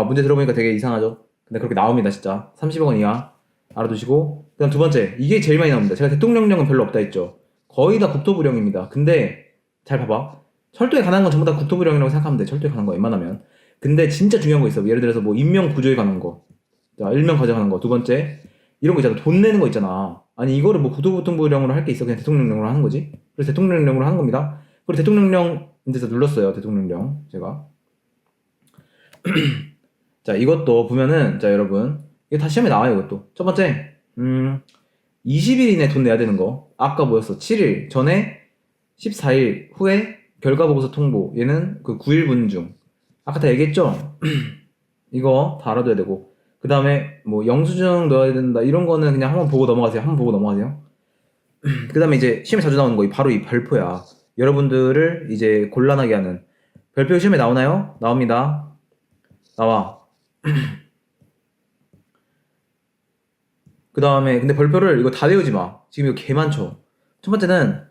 문제 들어보니까 되게 이상하죠? 근데 그렇게 나옵니다, 진짜. 30억 원 이하. 알아두시고. 그 다음 두 번째. 이게 제일 많이 나옵니다. 제가 대통령령은 별로 없다 했죠. 거의 다 국토부령입니다. 근데, 잘 봐봐. 철도에 관한 건 전부 다 국토부령이라고 생각하면 돼. 철도에 관한 거 웬만하면. 근데 진짜 중요한 거 있어. 예를 들어서 뭐 인명 구조에 관한 거. 자, 일명 가져가는 거. 두 번째. 이런 거 있잖아. 돈 내는 거 있잖아. 아니, 이거를 뭐 국토부령으로 할 게 있어. 그냥 대통령령으로 하는 거지. 그래서 대통령령으로 하는 겁니다. 그리고 대통령령, 이제서 눌렀어요. 대통령령. 제가. 자, 이것도 보면은, 자, 여러분. 이거 다 시험에 나와요, 이것도. 첫 번째, 20일 이내 돈 내야 되는 거. 아까 뭐였어? 7일 전에 14일 후에 결과보고서 통보. 얘는 그 9일분 중. 아까 다 얘기했죠? 이거 다 알아둬야 되고. 그 다음에 뭐 영수증 넣어야 된다. 이런 거는 그냥 한번 보고 넘어가세요. 그 다음에 이제 시험에 자주 나오는 거 바로 이 별표야. 여러분들을 이제 곤란하게 하는. 별표 시험에 나오나요? 나옵니다. 나와. 그 다음에 근데 별표를 이거 다 외우지 마. 지금 이거 개 많죠. 첫 번째는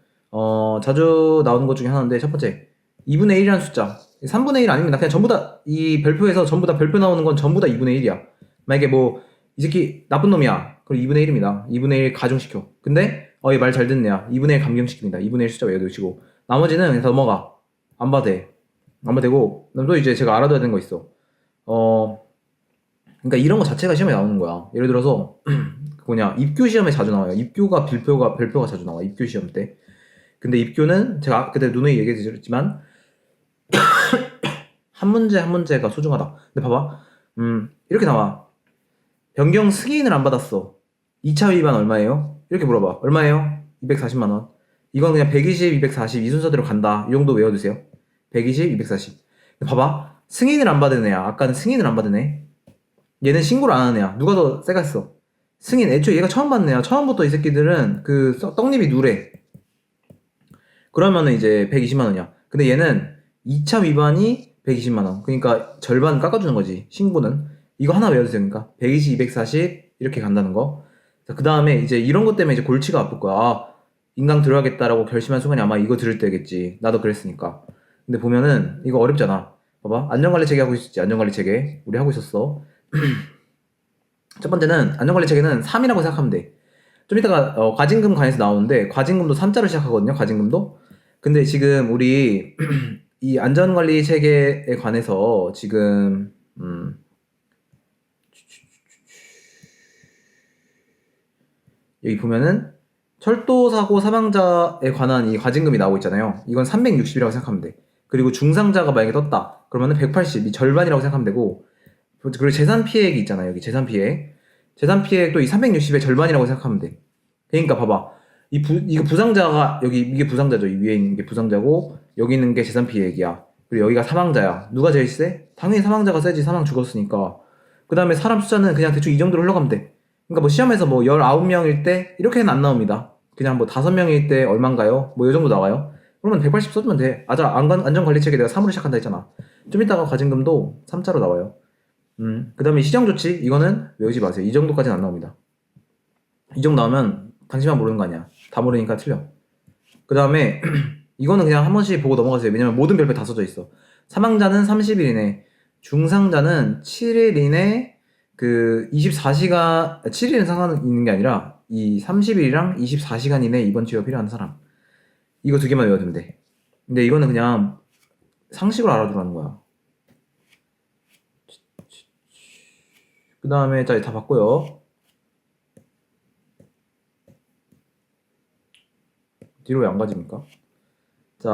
자주 나오는 것 중에 하나인데, 첫 번째 2분의 1이라는 숫자. 3분의 1 아닙니다. 그냥 전부 다 이 별표에서 전부 다 별표 나오는 건 전부 다 2분의 1이야. 만약에 뭐 이 새끼 나쁜 놈이야. 그럼 2분의 1입니다. 2분의 1 가중시켜. 근데 얘 말 잘 듣는 애야. 2분의 1 감경시킵니다. 2분의 1 숫자 외워두시고, 나머지는 그냥 다 넘어가. 안 봐도 돼. 안 봐도 되고, 또 이제 제가 알아둬야 되는 거 있어. 그러니까 이런 거 자체가 시험에 나오는 거야. 예를 들어서 입교 시험에 자주 나와요. 입교가 별표가 자주 나와. 입교 시험 때. 근데 입교는 제가 그때 누누이 얘기했지만 한 문제 한 문제가 소중하다. 근데 봐봐. 이렇게 나와. 변경 승인을 안 받았어. 2차 위반 얼마예요? 이렇게 물어봐. 얼마예요? 240만 원. 이건 그냥 120, 240 이 순서대로 간다. 이 정도 외워두세요. 120, 240. 봐봐. 승인을 안 받은 애야. 아까는 승인을 안 받은 애. 얘는 신고를 안 하는 애야. 누가 더 세갔어? 승인. 애초에 얘가 처음 받는 애야. 처음부터 이 새끼들은 그 떡잎이 누래. 그러면은 이제 120만 원이야. 근데 얘는 2차 위반이 120만 원. 그러니까 절반 깎아주는 거지. 신고는. 이거 하나 외워주세요. 그러니까 120, 240 이렇게 간다는 거. 그 다음에 이제 이런 것 때문에 이제 골치가 아플 거야. 인강 들어야겠다라고 결심한 순간이 아마 이거 들을 때겠지. 나도 그랬으니까. 근데 보면은 이거 어렵잖아. 봐봐. 안전관리 체계 하고 있었지. 안전관리 체계. 우리 하고 있었어. 첫 번째는 안전관리 체계는 3이라고 생각하면 돼. 좀 이따가 과징금 관해서 나오는데, 과징금도 3자로 시작하거든요. 과징금도. 근데 지금 우리 이 안전관리 체계에 관해서 지금 여기 보면은 철도사고 사망자에 관한 이 과징금이 나오고 있잖아요. 이건 360이라고 생각하면 돼. 그리고 중상자가 만약에 떴다. 그러면은 180, 이 절반이라고 생각하면 되고, 그리고 재산 피해액이 있잖아요. 여기 재산 피해액. 재산 피해액도 이 360의 절반이라고 생각하면 돼. 그러니까 봐봐. 이거 부상자가, 여기 이게 부상자죠. 이 위에 있는 게 부상자고, 여기 있는 게 재산 피해액이야. 그리고 여기가 사망자야. 누가 제일 세? 당연히 사망자가 세지. 사망 죽었으니까. 그 다음에 사람 숫자는 그냥 대충 이 정도로 흘러가면 돼. 그러니까 뭐 시험에서 뭐 19명일 때 이렇게는 안 나옵니다. 그냥 뭐 5명일 때 얼만가요? 뭐 이 정도 나와요. 그러면 180 써주면 돼. 안전관리체계 내가 3으로 시작한다 했잖아. 좀 이따가 과징금도 3자로 나와요. 그 다음에 시정조치, 이거는 외우지 마세요. 이 정도까지는 안 나옵니다. 이 정도 나오면 당신만 모르는 거 아니야. 다 모르니까 틀려. 그 다음에 이거는 그냥 한 번씩 보고 넘어가세요. 왜냐면 모든 별표 다 써져 있어. 사망자는 30일 이내, 중상자는 7일 이내, 그 24시간, 7일은 상관 있는 게 아니라 이 30일이랑 24시간 이내에 입원 치료가 필요한 사람. 이거 두 개만 외워두면 돼. 근데 이거는 그냥 상식으로 알아두라는 거야. 그 다음에 자, 다 봤고요. 뒤로 왜 안 가집니까? 자,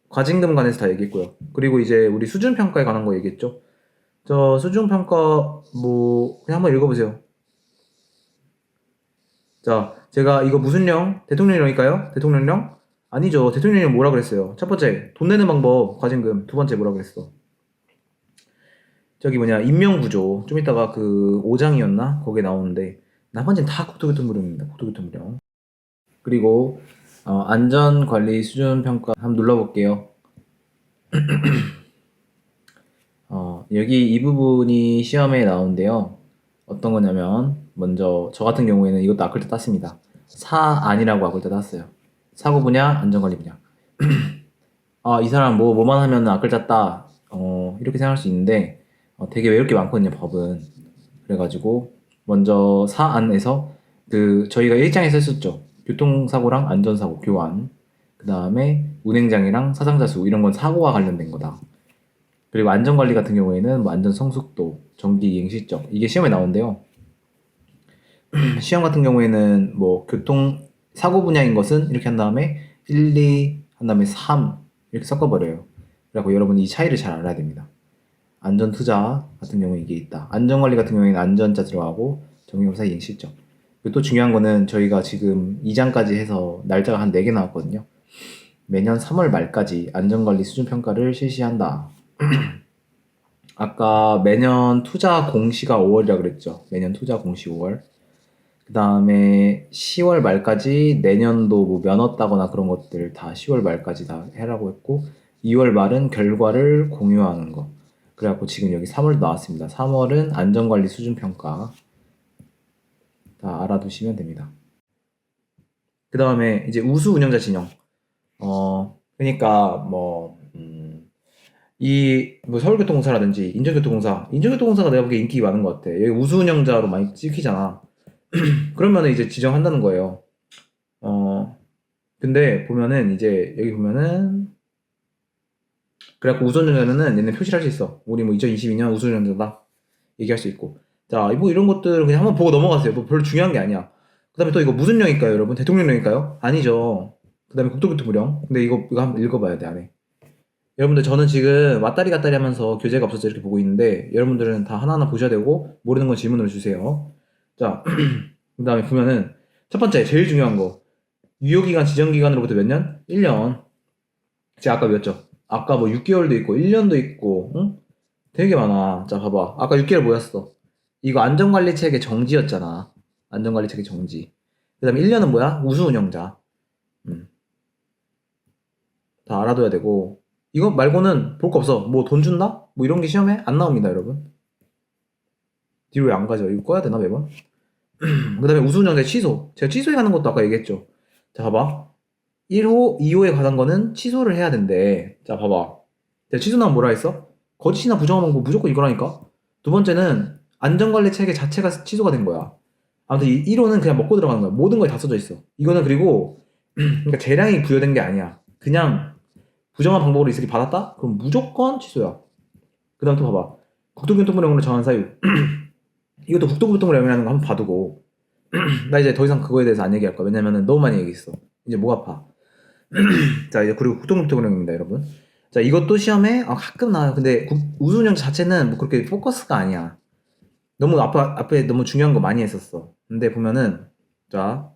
과징금 관해서 다 얘기했고요. 그리고 이제 우리 수준평가에 관한 거 얘기했죠. 저 수준평가 뭐 그냥 한번 읽어보세요. 자, 제가 이거 무슨 령? 대통령령일까요? 대통령령? 아니죠. 대통령령 뭐라 그랬어요? 첫 번째, 돈 내는 방법, 과징금. 두 번째 뭐라 그랬어? 저기 뭐냐, 임명구조. 좀 이따가 그 5장이었나? 거기에 나오는데 나머지는 다 국토교통부령입니다. 국토교통부령. 그리고 안전관리 수준평가 한번 눌러볼게요. 여기 이 부분이 시험에 나오는데요. 어떤 거냐면 먼저 저 같은 경우에는 이것도 아클때 땄습니다. 사안이라고 아클때 땄어요. 사고 분야, 안전관리 분야. 이 사람 뭐만 하면 아클 땄다. 이렇게 생각할 수 있는데 되게 외울 게 많거든요, 법은. 그래가지고 먼저 사안에서 그 저희가 1장에서 했었죠. 교통사고랑 안전사고 교환. 그 다음에 운행장애랑 사상자 수 이런 건 사고와 관련된 거다. 그리고 안전관리 같은 경우에는 뭐 안전성숙도, 정기이행 실적 이게 시험에 나오는데요. 시험 같은 경우에는 뭐 교통 사고 분야인 것은 이렇게 한 다음에 1, 2 한 다음에 3 이렇게 섞어버려요. 그래서 여러분이 이 차이를 잘 알아야 됩니다. 안전투자 같은 경우에 이게 있다. 안전관리 같은 경우에는 안전자 들어가고 정기검사 이행 실적. 그리고 또 중요한 거는 저희가 지금 2장까지 해서 날짜가 한 4개 나왔거든요. 매년 3월 말까지 안전관리 수준평가를 실시한다. 아까 매년 투자 공시가 5월이라 그랬죠. 매년 투자 공시 5월. 그 다음에 10월 말까지 내년도 뭐 면허 따거나 그런 것들 다 10월 말까지 다 해라고 했고 2월 말은 결과를 공유하는 거. 그래갖고 지금 여기 3월 나왔습니다. 3월은 안전관리 수준평가 다 알아두시면 됩니다. 그 다음에 이제 우수 운영자 진영. 그러니까 뭐 서울교통공사라든지 인천교통공사가 내가 보기에 인기 많은 것 같아. 여기 우수 운영자로 많이 찍히잖아. 그러면은 이제 지정한다는 거예요. 근데 보면은 이제 여기 보면은 그래갖고 우수운전자는 얘네 표시를 할 수 있어. 우리 뭐 2022년 우수운전자다 얘기할 수 있고. 자, 뭐 이런 것들은 그냥 한번 보고 넘어가세요. 뭐 별로 중요한 게 아니야. 그 다음에 또 이거 무슨 령일까요, 여러분? 대통령령일까요? 아니죠. 그 다음에 국토교통부령. 근데 이거 한번 읽어봐야 돼, 안에. 여러분들 저는 지금 왔다리 갔다리 하면서 교재가 없어서 이렇게 보고 있는데 여러분들은 다 하나하나 보셔야 되고 모르는 건 질문을 주세요. 자, 그 다음에 보면은 첫 번째 제일 중요한 거 유효기간 지정기간으로부터 몇 년? 1년. 제가 아까 외웠죠? 아까 뭐 6개월도 있고 1년도 있고 응? 되게 많아. 자, 봐봐. 아까 6개월 뭐였어? 이거 안전관리체계 정지였잖아. 안전관리체계 정지. 그 다음에 1년은 뭐야? 우수운영자. 다 알아둬야 되고 이거 말고는 볼 거 없어. 뭐 돈 준다? 뭐 이런 게 시험에 안 나옵니다, 여러분. 뒤로 왜 안 가죠? 이거 꺼야 되나, 매번? 그 다음에 우수운영자 취소. 제가 취소해 가는 것도 아까 얘기했죠. 자, 봐봐. 1호, 2호에 관한 거는 취소를 해야 된대. 자, 봐봐. 제가 취소 나면 뭐라 했어? 거짓이나 부정한 거 무조건 이거라니까? 두 번째는 안전관리 체계 자체가 취소가 된 거야. 아무튼 이 1호는 그냥 먹고 들어가는 거야. 모든 거에 다 써져 있어. 이거는 그리고 그러니까 재량이 부여된 게 아니야. 그냥 부정한 방법으로 이슬이 받았다? 그럼 무조건 취소야. 그 다음 또 봐봐. 국토교통부령으로 정한 사유. 이것도 국토교통부령이라는 거 한번 봐두고. 나 이제 더 이상 그거에 대해서 안 얘기할 거야. 왜냐면은 너무 많이 얘기했어. 이제 목 아파. 자, 이제 그리고 국토교통부령입니다, 여러분. 자, 이것도 시험에 가끔 나와요. 근데 우수운영 자체는 뭐 그렇게 포커스가 아니야. 너무 앞에 너무 중요한 거 많이 했었어. 근데 보면은 자,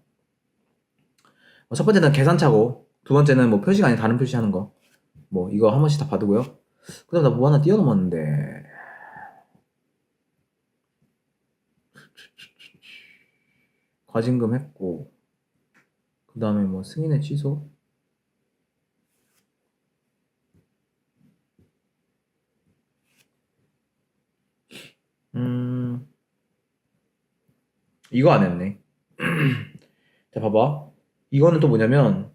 첫 번째는 계산차고, 두 번째는 뭐 표시가 아닌 다른 표시하는 거. 뭐 이거 한 번씩 다 봐두고요. 그다음 나 뭐 하나 뛰어넘었는데. 과징금 했고, 그 다음에 뭐 승인의 취소. 이거 안 했네. 자, 봐봐. 이거는 또 뭐냐면,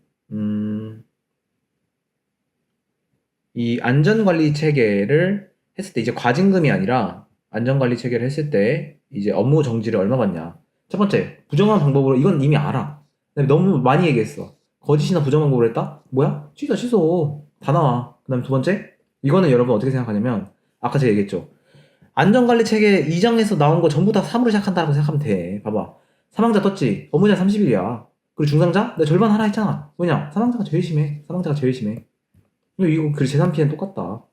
이 안전관리 체계를 했을 때 이제 과징금이 아니라 안전관리 체계를 했을 때 이제 업무 정지를 얼마 받냐. 첫 번째, 부정한 방법으로 이건 이미 알아. 근데 너무 많이 얘기했어. 거짓이나 부정 방법으로 했다? 뭐야? 취소. 다 나와. 그 다음에 두 번째, 이거는 여러분 어떻게 생각하냐면 아까 제가 얘기했죠. 안전관리 체계 2장에서 나온 거 전부 다 3으로 시작한다고 생각하면 돼. 봐봐. 사망자 떴지? 업무자 30일이야. 그리고 중상자? 내가 절반 하라 했잖아. 왜냐? 사망자가 제일 심해. 이거 그리고 재산 피해는 똑같다.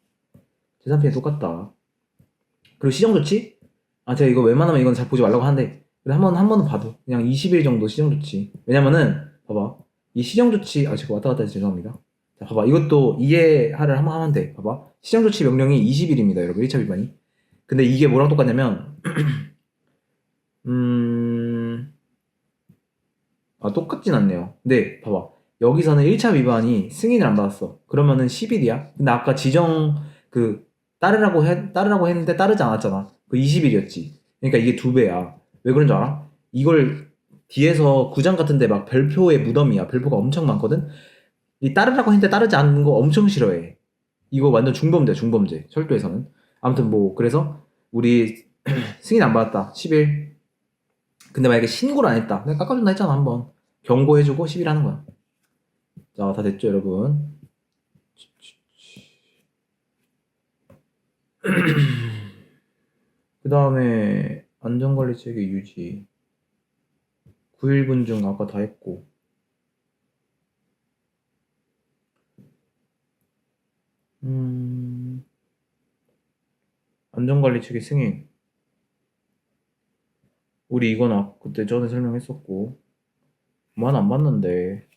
그리고 시정조치? 아, 제가 이거 웬만하면 이건 잘 보지 말라고 하는데, 그래, 한 번은 봐도. 그냥 20일 정도 시정조치. 왜냐면은, 봐봐. 이 시정조치, 제가 왔다 갔다 해서 죄송합니다. 자, 봐봐. 이것도 이해를 한번 하면 돼. 봐봐. 시정조치 명령이 20일입니다, 여러분. 1차 위반이. 근데 이게 뭐랑 똑같냐면, 똑같진 않네요. 근데, 봐봐. 여기서는 1차 위반이 승인을 안 받았어. 그러면은 10일이야. 근데 아까 따르라고 했는데 따르지 않았잖아. 그 20일이었지. 그러니까 이게 2배야. 왜 그런 줄 알아? 이걸 뒤에서 구장 같은데 막 별표의 무덤이야. 별표가 엄청 많거든? 이 따르라고 했는데 따르지 않는 거 엄청 싫어해. 이거 완전 중범죄. 철도에서는. 아무튼 그래서 우리 승인 안 받았다. 10일. 근데 만약에 신고를 안 했다. 내가 깎아준다 했잖아, 한번. 경고해주고 10일 하는 거야. 자, 다 됐죠, 여러분? 그 다음에 안전관리 체계 유지 9일분 중 아까 다 했고 안전관리 체계 승인 우리 이건 그때 전에 설명했었고 뭐 하나 안 봤는데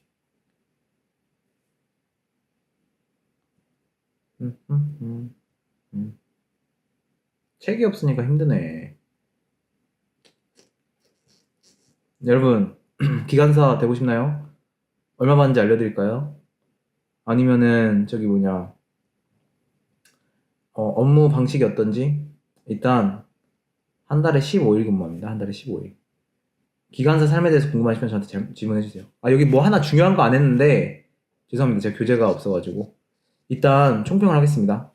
책이 없으니까 힘드네. 여러분 기관사 되고 싶나요? 얼마 받는지 알려드릴까요? 아니면은 업무 방식이 어떤지 일단 한 달에 15일 근무합니다. 한 달에 15일. 기관사 삶에 대해서 궁금하시면 저한테 질문해주세요. 여기 뭐 하나 중요한 거 안 했는데 죄송합니다. 제가 교재가 없어가지고 일단 총평을 하겠습니다.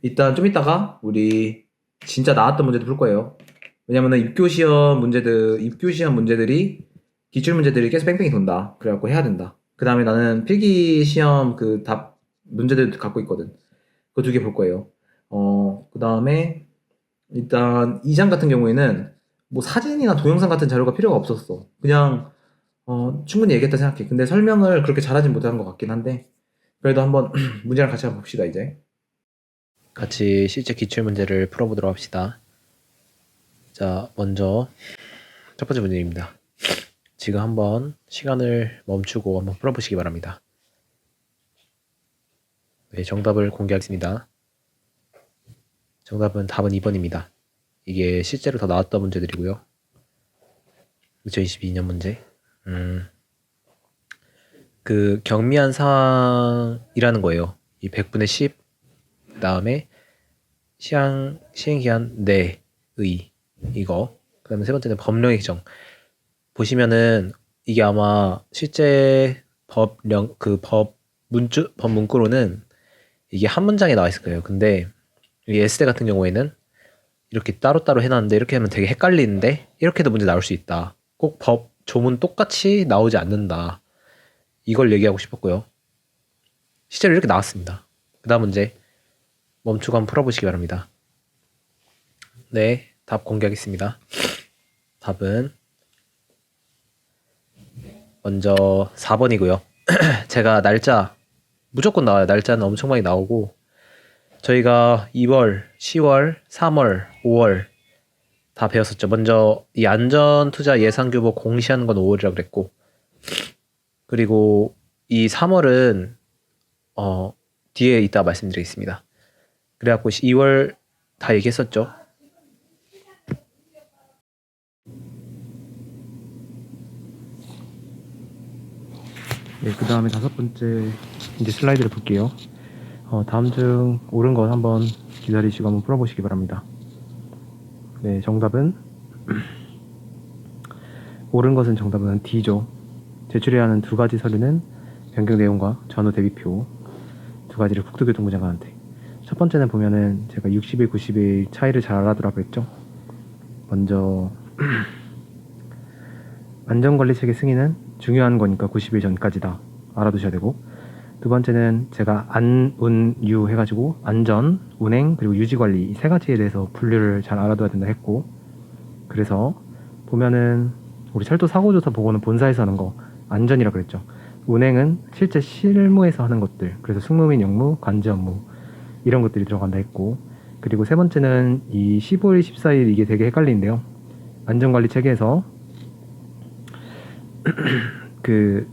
일단 좀 이따가 우리 진짜 나왔던 문제도 풀 거예요. 왜냐면은 입교시험 문제들이 기출 문제들이 계속 뺑뺑이 돈다. 그래갖고 해야 된다. 그 다음에 나는 필기시험 그 답 문제들 갖고 있거든. 그거 2개 볼 거예요. 그 다음에 일단 2장 같은 경우에는 뭐 사진이나 동영상 같은 자료가 필요가 없었어. 그냥 충분히 얘기했다 생각해. 근데 설명을 그렇게 잘하진 못한 것 같긴 한데 그래도 한번 문제랑 같이 한번 봅시다. 이제 같이 실제 기출 문제를 풀어보도록 합시다. 자, 먼저 첫 번째 문제입니다. 지금 한번 시간을 멈추고 한번 풀어보시기 바랍니다. 네, 정답을 공개하겠습니다. 답은 2번입니다. 이게 실제로 다 나왔던 문제들이고요. 2022년 문제. 그 경미한 상황이라는 거예요. 이 100분의 10, 그 다음에 시행기한 내의 이거. 그 다음에 세 번째는 법령의 규정. 보시면은 이게 아마 실제 법 문구로는 이게 한 문장에 나와 있을 거예요. 근데 이 에세이 같은 경우에는 이렇게 따로따로 해놨는데 이렇게 하면 되게 헷갈리는데 이렇게도 문제 나올 수 있다. 꼭 법 조문 똑같이 나오지 않는다. 이걸 얘기하고 싶었고요. 실제로 이렇게 나왔습니다. 그 다음 문제 멈추고 한번 풀어보시기 바랍니다. 네, 답 공개하겠습니다. 답은 먼저 4번이고요. 제가 날짜 무조건 나와요. 날짜는 엄청 많이 나오고 저희가 2월, 10월, 3월, 5월 다 배웠었죠. 먼저 이 안전투자 예상규모 공시하는 건 5월이라고 그랬고 그리고 이 3월은 뒤에 이따 말씀드리겠습니다. 그래갖고 2월 다 얘기했었죠. 네, 그 다음에 5번째 이제 슬라이드를 볼게요. 다음 중 옳은 것 한번 기다리시고 한번 풀어보시기 바랍니다. 네, 정답은 옳은 것은 정답은 D죠. 제출해야 하는 2가지 서류는 변경 내용과 전후 대비표 2가지를 국토교통부 장관한테. 첫 번째는 보면은 제가 60일, 90일 차이를 잘 알아두라고 했죠. 먼저 안전관리체계 승인은 중요한 거니까 90일 전까지다 알아두셔야 되고, 두 번째는 제가 안, 운, 유 해가지고 안전, 운행, 그리고 유지관리 이 세 가지에 대해서 분류를 잘 알아둬야 된다 했고, 그래서 보면은 우리 철도 사고조사 보고는 본사에서 하는 거 안전이라 그랬죠. 운행은 실제 실무에서 하는 것들, 그래서 승무민 역무, 관제 업무 이런 것들이 들어간다 했고, 그리고 세 번째는 이 15일, 14일 이게 되게 헷갈리는데요. 안전관리 체계에서 그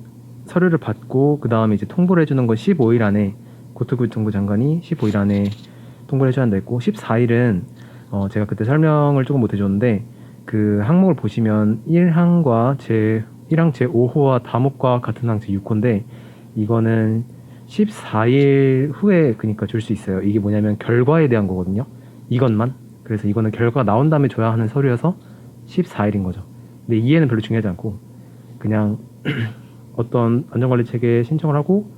서류를 받고 그 다음에 이제 통보를 해주는 건 15일 안에, 고토교통부 장관이 15일 안에 통보를 해줘야 한다 했고, 14일은 제가 그때 설명을 조금 못 해줬는데, 그 항목을 보시면 1항과 1항 제5호와 다목과 같은 항 제6호인데, 이거는 14일 후에 그러니까 줄 수 있어요. 이게 뭐냐면 결과에 대한 거거든요. 이것만. 그래서 이거는 결과가 나온 다음에 줘야 하는 서류여서 14일인 거죠. 근데 이해는 별로 중요하지 않고, 그냥 어떤 안전관리 체계에 신청을 하고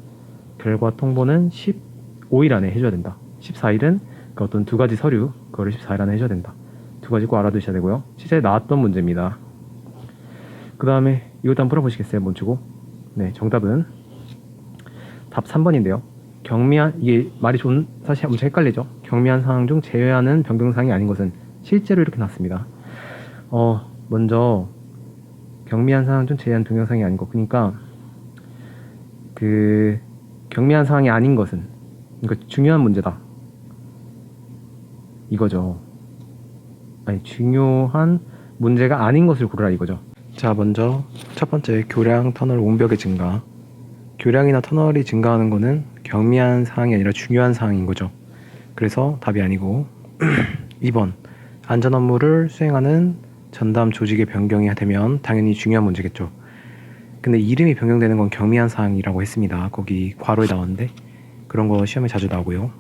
결과 통보는 15일 안에 해줘야 된다. 14일은 그 어떤 두 가지 서류, 그거를 14일 안에 해줘야 된다. 두 가지 꼭 알아두셔야 되고요. 실제 나왔던 문제입니다. 그 다음에 이것도 한번 풀어보시겠어요? 멈추고. 네, 정답은 답 3번인데요. 경미한, 이게 말이 사실 엄청 헷갈리죠? 경미한 상황 중 제외하는 변경사항이 아닌 것은 실제로 이렇게 났습니다. 먼저 경미한 상황 중 제외한 변경사항이 아닌 것. 그러니까 그 경미한 상황이 아닌 것은, 그러니까 중요한 문제다 이거죠. 아니, 중요한 문제가 아닌 것을 고르라 이거죠. 자, 먼저 첫 번째, 교량, 터널, 옹벽의 증가. 교량이나 터널이 증가하는 거는 경미한 사항이 아니라 중요한 사항인 거죠. 그래서 답이 아니고 2번, 안전 업무를 수행하는 전담 조직의 변경이 되면 당연히 중요한 문제겠죠. 근데 이름이 변경되는 건 경미한 사항이라고 했습니다. 거기 괄호에 나왔는데 그런 거 시험에 자주 나오고요.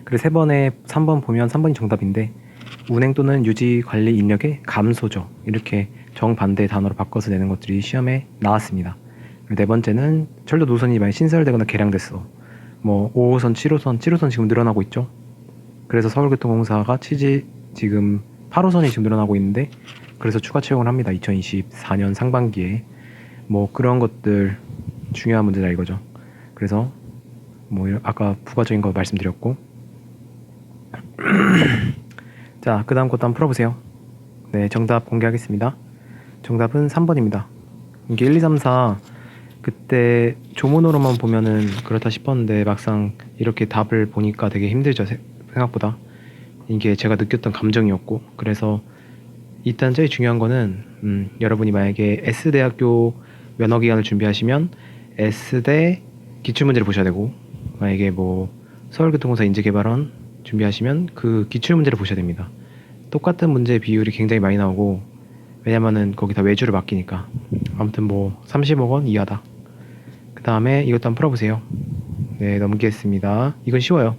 그리고 3번 보면 3번이 정답인데, 운행 또는 유지 관리 인력의 감소죠. 이렇게 정반대 단어로 바꿔서 내는 것들이 시험에 나왔습니다. 그리고 네 번째는 철도 노선이 많이 신설되거나 개량됐어. 뭐 5호선, 7호선 지금 늘어나고 있죠. 그래서 서울교통공사가 지금 8호선이 지금 늘어나고 있는데, 그래서 추가 채용을 합니다. 2024년 상반기에. 뭐 그런 것들 중요한 문제다 이거죠. 그래서 뭐 아까 부가적인 거 말씀드렸고, 자, 그 다음 것도 한번 풀어보세요. 네, 정답 공개하겠습니다. 정답은 3번입니다. 이게 1, 2, 3, 4 그때 조문으로만 보면은 그렇다 싶었는데 막상 이렇게 답을 보니까 되게 힘들죠. 생각보다. 이게 제가 느꼈던 감정이었고, 그래서 일단 제일 중요한 거는 여러분이 만약에 S대학교 면허기간을 준비하시면 S대 기출문제를 보셔야 되고, 만약에 뭐 서울교통공사 인재개발원 준비하시면 그 기출문제를 보셔야 됩니다. 똑같은 문제 비율이 굉장히 많이 나오고, 왜냐면은 거기 다 외주를 맡기니까. 아무튼 뭐 30억 원 이하다. 그 다음에 이것도 한번 풀어보세요. 네, 넘기겠습니다. 이건 쉬워요.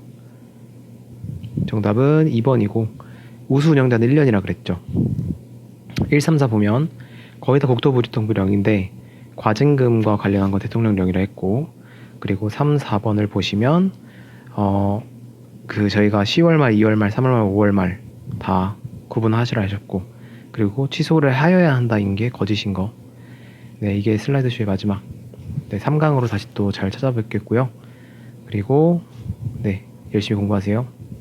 정답은 2번이고 우수 운영단 1년이라 그랬죠. 1, 3, 4 보면 거의 다 국토부교통부령인데 과징금과 관련한 건 대통령령이라 했고, 그리고 3, 4번을 보시면 저희가 10월 말, 2월 말, 3월 말, 5월 말 다 구분하시라 하셨고, 그리고 취소를 하여야 한다인 게 거짓인 거. 네, 이게 슬라이드 쇼의 마지막. 네, 3강으로 다시 또 잘 찾아뵙겠고요. 그리고 네, 열심히 공부하세요.